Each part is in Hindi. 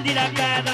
निराकार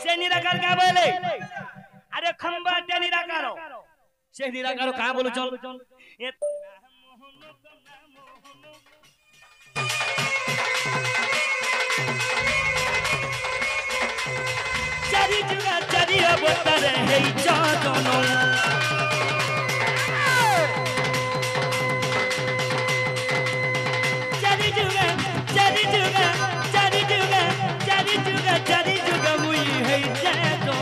से निराकार क्या बोले अरे खंबा ते निराकार से निराकार कहाँ बोलो चल चारी जुगा चारी अवतार है जानो चारी जुगा चारी जुगा चारी जुगा चारी जुगा चारी जुगा मुई है जानो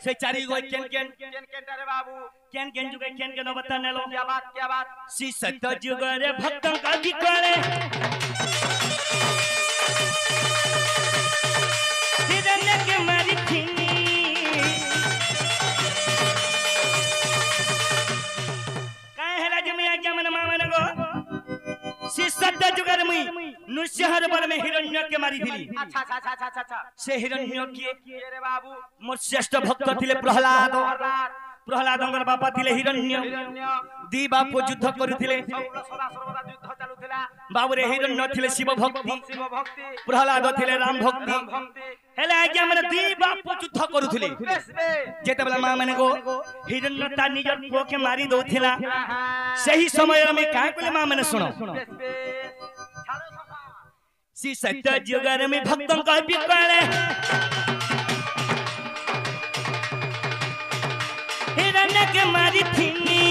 से चारी गो केन रे बाबू केन जुगे केन बता नेलो क्या बात सी सत्य जुगे रे भक्तों का बिकले हिरण्य के मारी थीनी काहे है राज में आज्ञा मन मामन गो सी सत्य जुगे रे मुई नृसिंहर बर में हिरण्य के मारी थी अच्छा से हिरण्य के रे बाबू मोर श्रेष्ठ भक्त थिले प्रहलाद प्रहलादंगर बापा थिले हिरण्य दी बापू युद्ध करुथिले बाबू रे हिरण्य थिले शिव भक्ति प्रहलाद थिले राम भक्ति हेले आज्ञा माने दी बापू युद्ध करुथिले जेते बेला मां माने गो हिरण्य ता निजर पुओ के मारी दोथिला सही समय में का कोले मां माने सुनो सी सत्य जुगर में भक्तों का बिकले हिरण्य के मारी थीनी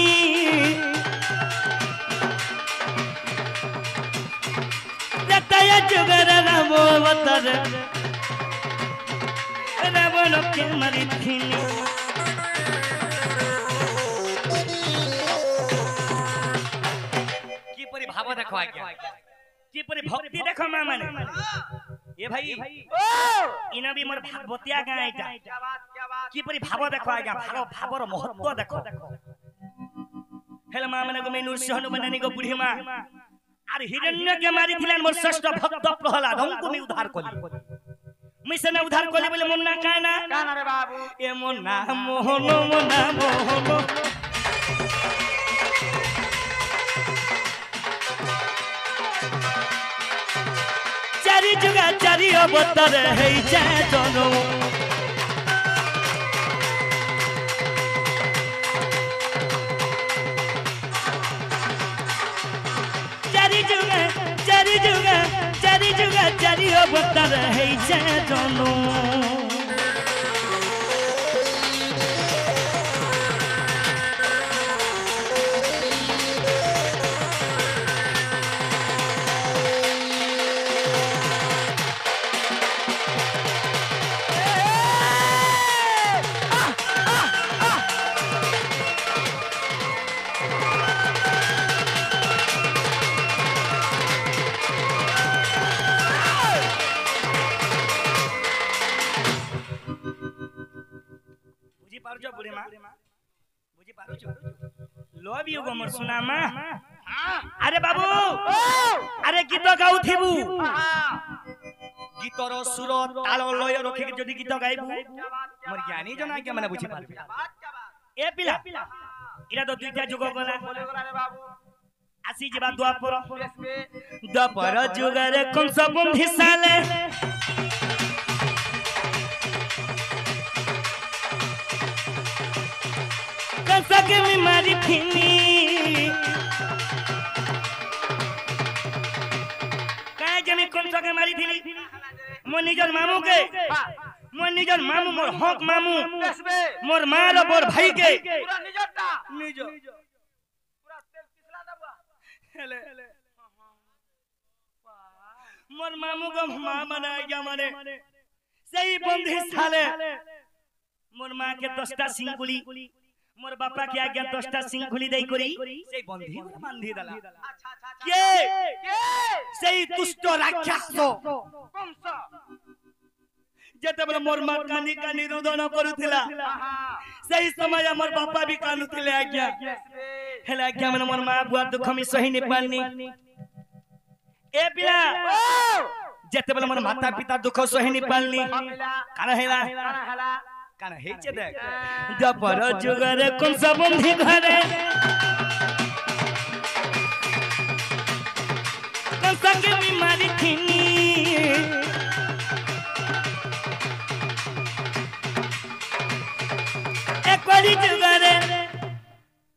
सत्य जुगर रामो अवतार रावण के मारी थीनी की परि भाव देखो आज्ञा की परि भक्ति देखो मां माने ए भाई इना भी मोर भागवतिया गाय जा की परि भाव देखो आज्ञा भावर महत्व देखो हेले मां माने को मेनू सहनु बनानी को बुढ़ी मां आर हिरण्य के मारी थिलन मोर श्रेष्ठ भक्त प्रहलाद हमको मैं उद्धार कली मैं से ना उद्धार कली बोले मुन्ना काना रे बाबू ए मुन्ना मोहनो चारी जुगा चारी अवतार है जानो चारी जुगा चारी जुगा चारी जुगा चारी अवतार है जानो लव यू गमर सुना मा अरे बाबू अरे गीत गाउ थिबू गीतर सुर ताल लय रखि के जदी गीत गाइबू मोर ज्ञानी जना के माने बुझी पारबे ए पिला इरा तो दुईटा जुग गला रे बाबू आसी जेबा द्वापर जुगरे कंस बंधी साले के मी मारी थीनी काय जमी कौन सा के मारी थीनी मो निजर मामू के मो निजर मामू मोर हक मामू मोर मार मोर भाई के पूरा निजरता निजो पूरा तेल पिसला दबा हेले मोर मामू को मां बनाया गया माने सही बंधी साले मोर मां के 10टा सिंगुली मोर बापा के आज्ञा 10टा सिंगुली देई करी सही बंधी मोर बांधी दला के सही दुष्ट राक्षस कंस जेते बले मोर मां कानी कानी रोदन करूथिला सही समय मोर बापा भी कानुथिले आज्ञा हेला आज्ञा मन मोर मां बुआ दुख मी सही नि पानी ए पिला जेते बले मोर माता पिता दुख सही नि पानी काना हेला काना हेचे देख जपर जुगरे कोन सब बंधी घरे कोन संगे मी मारी थिनी एक वाली जुगरे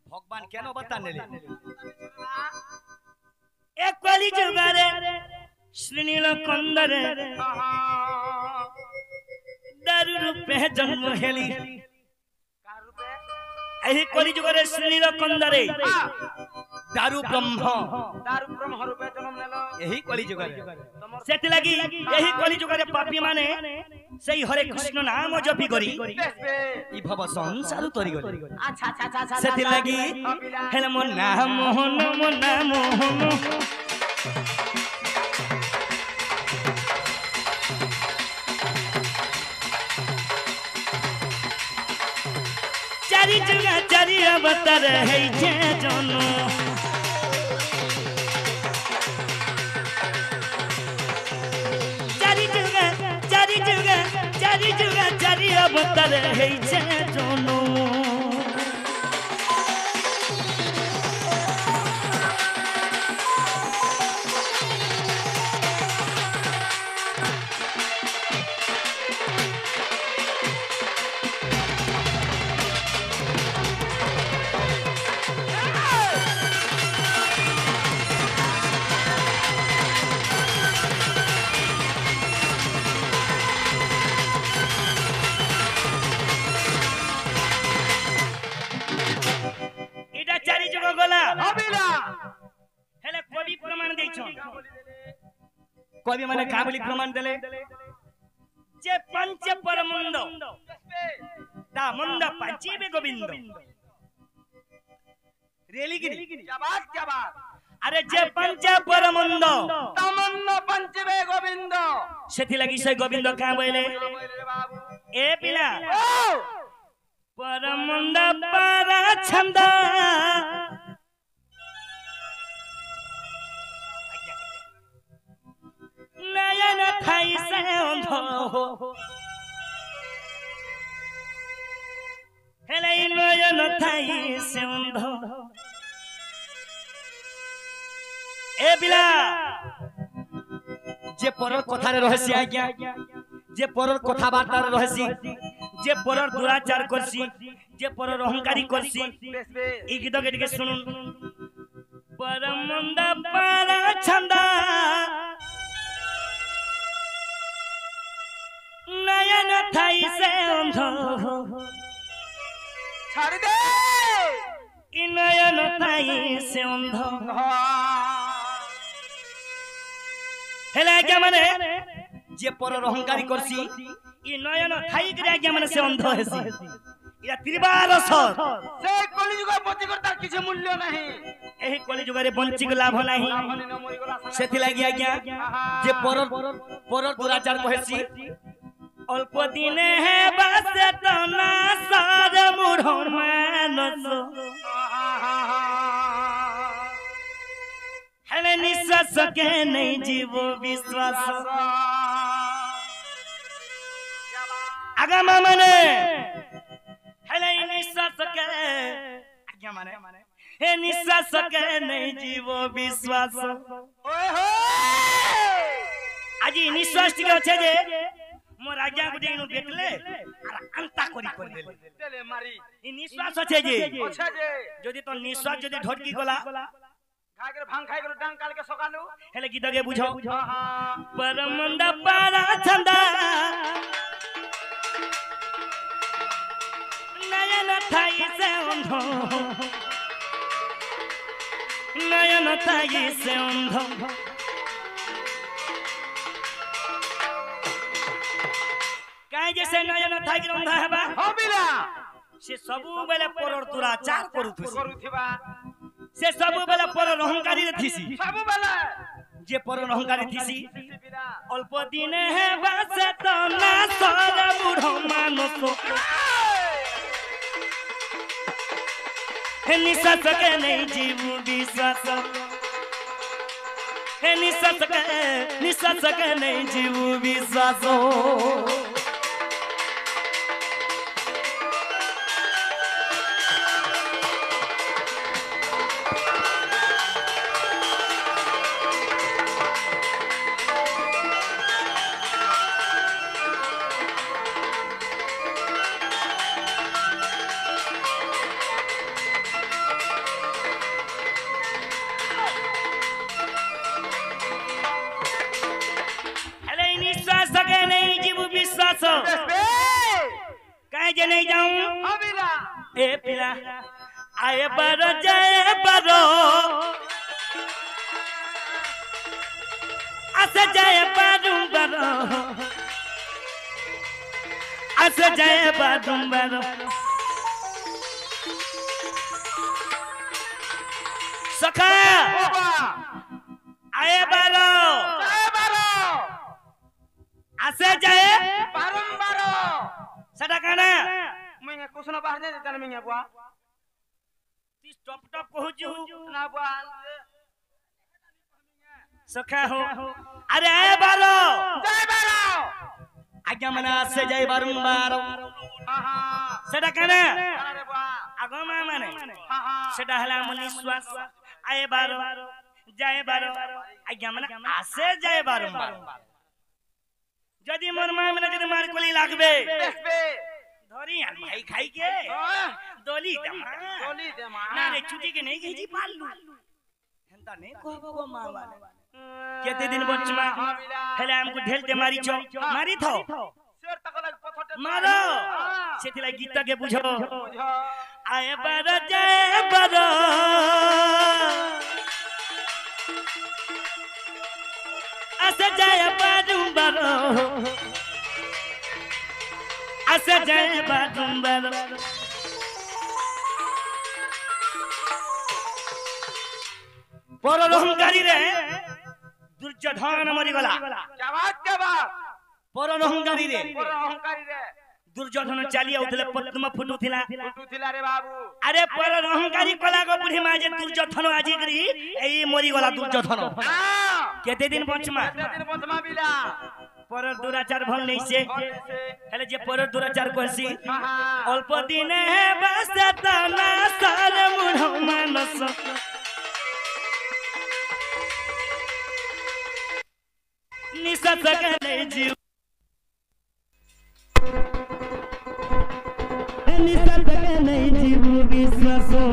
भगवान केनो बताने ले एक वाली जुगरे श्रीनील कंदरे दारू रूपे जन्म हेली एही कली जुगरे श्रीनील कंदरे दारू ब्रह्म रूपे जन्म नेलो एही कली जुगरे सेति लागि एही कली जुगरे पापी माने सही हरे कृष्ण नाम जपी करी ई भव संसार तोरी गली अच्छा सेति लागि हेले मोर नाम मोहन चारी जुगा चारी अवतार है जे जनो चारी अवतार है जे जनो कवि माने काबली प्रमाण देले जे पंच परमंद ता मंद पंचीबे गोविंद रेली गिरी क्या बात अरे जे पंच परमंद ता मंद पंचीबे गोविंद सेथि लागि से गोविंद का बोले ए पिला परमंद पारा छंद नयन थाई से अंधो हेले नयन थाई से अंधो ए बिला जे परर कथारे रहसी आज्ञा जे परर कथा बार्ता रहसी जे परर दुराचार करसी जे परर अहंकारी करसी ई गीत के टिके सुनुन परमंद पारा छंदा नयन थाई से अंधो छाड़ दे इ नयन थाई से अंधो हेला आज्ञा माने जे परर अहंकारी करसी इ नयन थाई करे आज्ञा माने से अंधो हेसी इरा त्रिबार सर से कलिजुग बंची करता किछ मूल्य नाही एही कलिजुग रे बंची के लाभ नाही सेथि लागि आज्ञा जे परर दुराचार कहेसी अल्प दिन है बस तो ना सार मुढ़ो मानस हेले निश्वास के नहीं जीवो विश्वास आगमा माने हेले निश्वास के आज्ञा माने हे निश्वास के नहीं जीवो विश्वास ओए हो आज निश्वास टिके अछि जे मोर आज्ञा गुटे नु देखले आर अंता करी देले मारी इ निश्वास अछि जे अच्छा जे जदी तो निश्वास जदी ढटकी गला खाके भांग खाइ गेलो डांग काल के सकालू हेले गीत के बुझो हां परमंद पारा छंदा नयन थाई से अंधो नयन थाई से अंध काहे जैसे नयन थाई के अंधा हेबा हो बिला से सबु बेले परर दुराचार करूथुसी करूथिबा से सबु बेले परर अहंकारी रे थिसी सब बेला जे परर अहंकारी थिसी बिला अल्प दिन हेबा से तो ना सर बुढ़ो मानुस हे निसस के नहीं जीव विश्वास हे निसस के नहीं जीव विश्वास कहे जे नहीं जाऊं हो बिला ए पिला आए बारो जाए बारो अस जाए बारू बारो अस जाए बारू बारो सखा आए बारो असे जाए बारंबार सदा काना मैं कुछ ना बाहर दे तने मैं बुआ ती टॉप टॉप कहूजू ना बुआ सखा हो अरे आए बारो जय बारो आज्ञा मना से जाए बारंबार हां सदा काना अरे बुआ आगमा माने हां सदा हला मन विश्वास आए बारो जाए बारो आज्ञा मना आसे जाए बारंबार जदी मोर मां में जदी मार कोली लागबे बेसबे धरी यार भाई खाई के दोली दे मां ना रे छुटी के नहीं गई पालू हंता नहीं कहबो गो मां वाले केते दिन बचमा हेले हमको ढेलते मारी छो मारी थो शेर तक लग पथटे मारो सेथिला गीत के बुझो आए बारो जाए बारो असे जाए बारू बारो असे जाए बारू बारो पर अहंकारी रे दुर्योधन मरी गला क्या बात पर अहंकारी रे पर अहंकारी रे दुर्योधन चली आउथले पद्म फुटुथिला फुटुथिला रे बाबू अरे पर अहंकारी कला को बुढ़ी मां जे दुर्योधन आजी करी एई मरी गला दुर्योधन हां केते दिन बचमा बिला पर दुराचार भल नहीं से हेले जे पर दुराचार करसी अल्प दिन है बस तना सार मुढ़ो मानस निसत के जीव निसत के नहीं जीव विश्वासो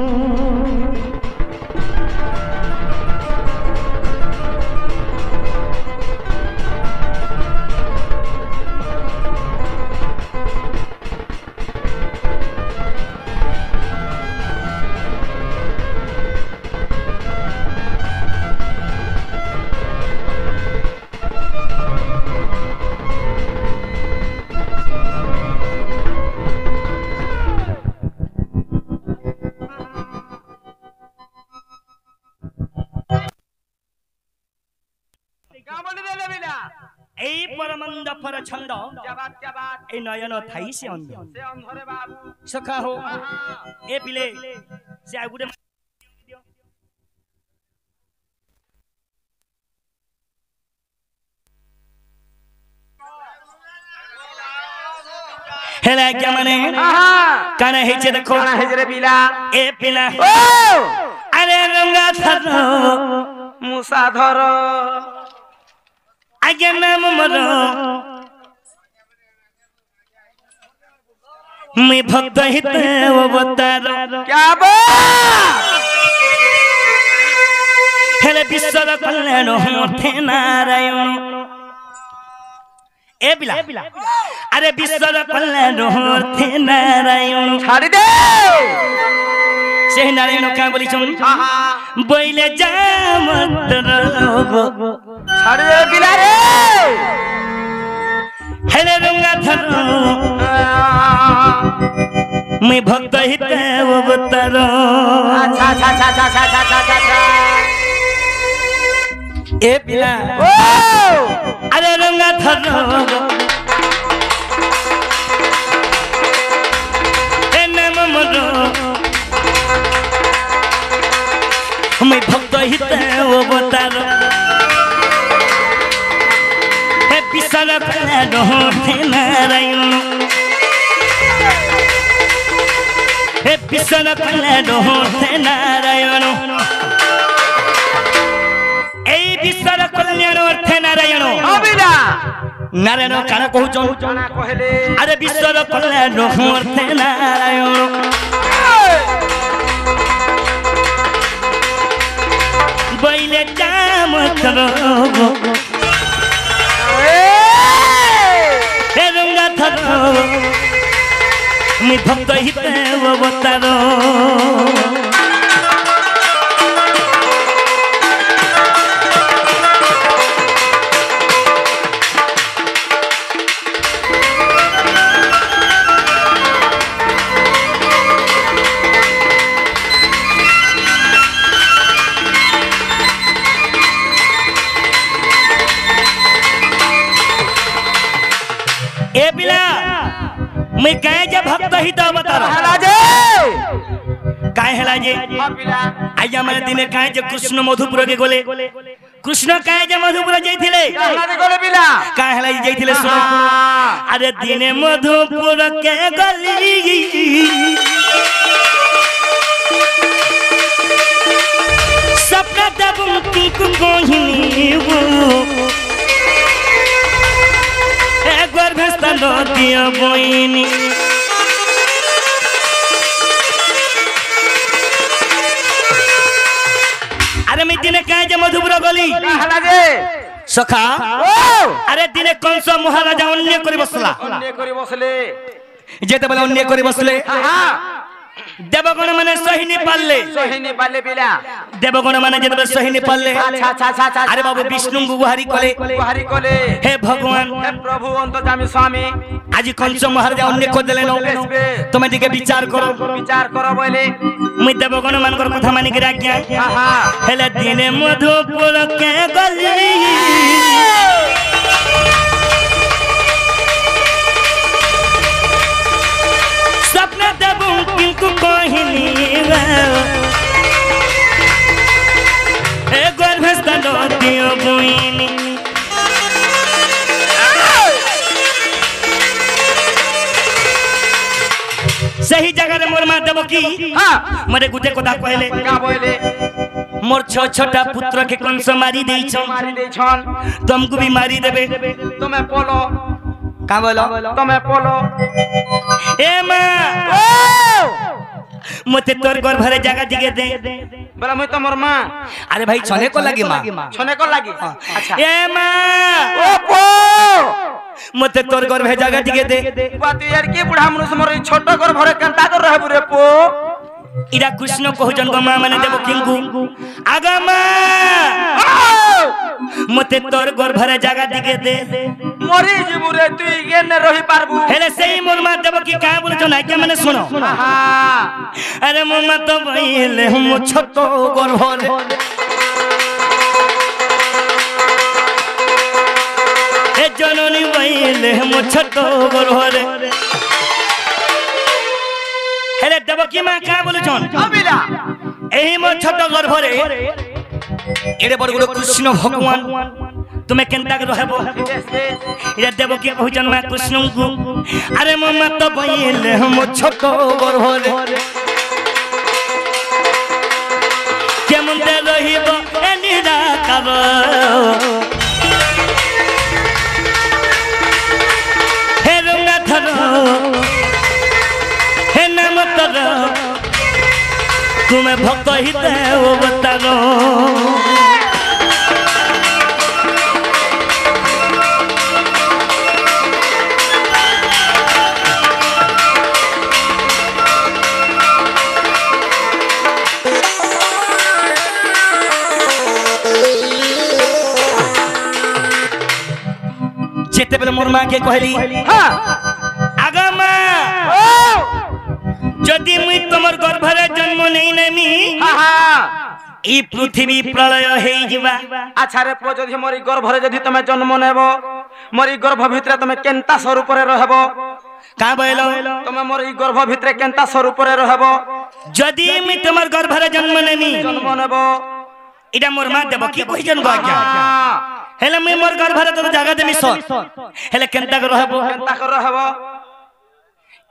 परमंद पर छंद क्या बात ए नयन थाई से अंध से अंधरे बाबू सखा हो ए पिले से आगुडे हेला क्या माने काना हेचे देखो काना हेचे रे पिला ए पिला ओ अरे रंगा धरो मुसाधर आगे नाम मरो मैं भक्त हित अवतार क्या बात हेले विश्व कल्याण मोठे नारायण ए बिला अरे विश्व कल्याण मोठे नारायण छाड़ी दे से नारायण का बोली सुन বইলে যাম ছাড় দে বিলা রে হেলে রঙ্গা ধর মুই ভক্ত হিতে অবতার আচ্ছা আচ্ছা আচ্ছা আচ্ছা আচ্ছা আচ্ছা আচ্ছা এ পিলা ও আরে রঙ্গা ধর এ নাম মর মুই ভক্ত হিতে অবতার হে বিশাল রহে নারায়ণ হে বিশাল রহে নারায়ণ এই বিশ্বর কল্যাণ অর্থে নারায়ণ অবিরা নারায়ণ কাণ কহুছন জানা কহেলে আরে বিশ্বর কল্যাণ অর্থে নারায়ণ বইলে যাম হে রঙ্গা ধর মুই ভক্ত হিতে অবতার ए बिला मैं कहे जे भक्त हित अवतार हला जे काहे हला जे अबिला आइया माने दिने कहे जे कृष्ण मधुपुर के गोले कृष्ण कहे जे मधुपुर जाइथिले हला जे गोले बिला काहे हला जाइथिले सुनो अरे दिने मधुपुर के गली सपना दबुम की कोहिनी गर्भस्थल दिया बोइनी अरे मैं दिने कहे जे मधुपुर गली हला जे सखा ओ अरे दिने कंस महाराजा अन्य करी बसला अन्य करी बसले जेते बेला अन्य करी बसले हां देवगण माने सही पाले सहीनी बाले बिला देवगण माने जेते सही पाले अच्छा अच्छा अच्छा अच्छा अरे बाबू विष्णु गुहारी कले गुहारी कोले हे भगवान हे प्रभु अंतर्यामी स्वामी आज कंस महाराजा अन्य को देले नो तुम टिके विचार करो बोले मुई देवगण मानकर कथा मानि के आज्ञा हां हां हेले दिने मधुपुर के गली सपना देबू किंतु कोहिनी ए गर्भस्थल दियो बुइनी सही जगह रे मोर मां देबो की हां मरे गुटे कथा कहले का बोले मोर छोटा पुत्र के कंस मारी देई छ मारी दे छन तुमको भी मारी देबे तुम्हें पोलो का बोलो तुम्हें पोलो ए मां ओ मते तोर घर भरे जगह दिगे दे बोला मैं तमर मां अरे भाई छने को लगी मां छने को लागी अच्छा ए मां ओ पो मते तोर घर भरे जगह दिगे दे बात यार के बुढ़ा मनुष्य मोर छोट घर भरे कंता कर रहबु रे पो इरा कृष्ण कहु जन गो मां माने देबो किंकु आगा मां मते तोर घर भरे जगह दिगे दे मरी जीबु रे तू इगे न रही पारबु हेले सेही मोर मां देबो की का बोल छ ना के माने सुनो हां अरे मोर मां तो बइले हम छोट घर भरे ए जननी बइले हम छोट घर भरे हेले देबो की मां का बोल छन अबिला एही मो छोट घर भरे एडे बड़ गुलो कृष्ण भगवान तुम्हें केंता के रहबो इरा देबो की कहू जन मां कृष्ण को अरे मो मां तो बइले हम छोट घर भरे केमन दे रहिबो ए निराकार हे रंगा धर हे नाम तर तुम्हें भक्त हित अवतार मोर मां के कहली हां आगा मां जदि मुई तमर गर्भरे जन्म नहीं नेमी हां हां ई पृथ्वी प्रलय हे जिवा अच्छा रे पो जदि मोरी गर्भरे जदि तमे जन्म नेबो मोरी गर्भ भितरे तमे केनता स्वरूप रे रहबो का बोलो तमे मोरी गर्भ भितरे केनता स्वरूप रे रहबो जदि मुई तमर गर्भरे जन्म नेमी जन्म नेबो इडा मोर मां देबो की कहिजन गो आज्ञा हेले मुई मोर गर्भरे तो जागा देमी सो हेले केनता को रहबो केनता को रहबो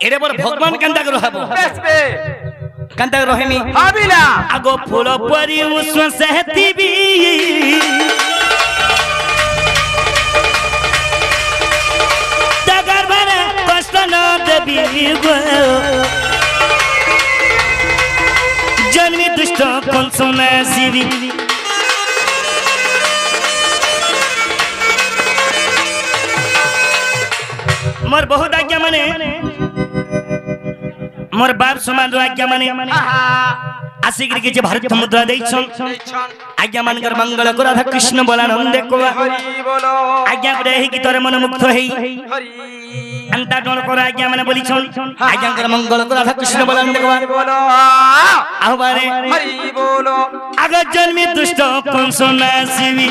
एडे मोर भगवान केनता को रहबो बेस बे केनता को रहेमी हाबिला आगो फूल परी उस्व सहती भी तगर भरे कष्ट न देबी गो जन्मी दुष्ट कौन सुना सीरी मोर बहुत आज्ञा माने मोर बाप समान आज्ञा माने आसिक के भारत मुद्रा देछन आज्ञा मानकर मंगल को राधा कृष्ण बोला नंदे को हरि बोलो आज्ञा करे ही कि तोरे मन मुक्त हेई हरि अंता डोर को आज्ञा माने बोली छन आज्ञा कर मंगल को राधा कृष्ण बोला नंदे को बोलो आबारे हरि बोलो अगर जन्मी दुष्ट कौन सुना सीवी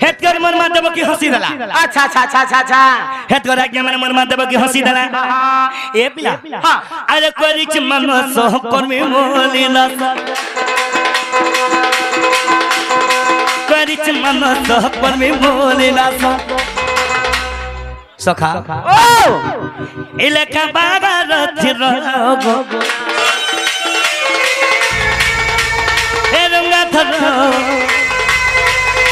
हेतकर मन माधव की हंसी दला अच्छा अच्छा अच्छा अच्छा अच्छा हेतकर आज्ञा माने मन माधव की हंसी दला ए पिला हां अरे करिच मन सह कर्मी मोलिना करिच मन सह कर्मी मोलिना सखा ओ इलेका बागा रथि रगो हे रंगा थर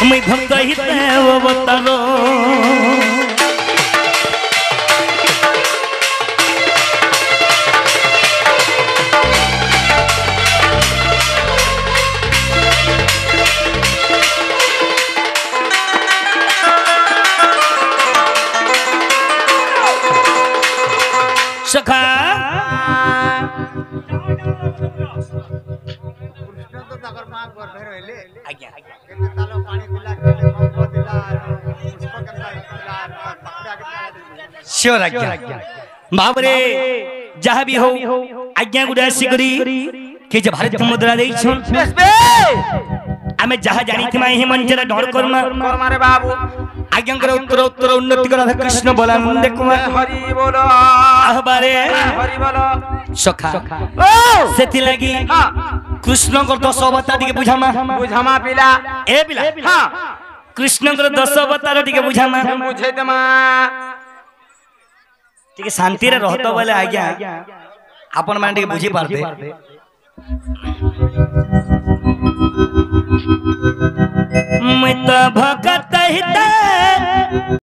मैं भक्त हित वो बतारो सखा श्योर आज्ञा बाबरे जहाँ भी हो आज्ञा गुड़ा सिगरी कि जब भारत मुद्रा देई छन बेस बे आमे जहाँ जानी थी माई मंचरा डर कर्मा कर्मा रे बाबू आज्ञा कर उत्तर उत्तर उन्नति कर राधा कृष्ण बोला नंदे कुमार हरि बोलो आहबारे हरि बोलो सखा ओ सेति लगी हां कृष्ण को 10 अवतार टिके बुझामा बुझामा पिला ए पिला हां कृष्ण को 10 अवतार टिके बुझामा बुझे तमा टिके शांति रे रहतो बोले आज्ञा अपन माने टिके बुझी पारते मैं तो भगत हिता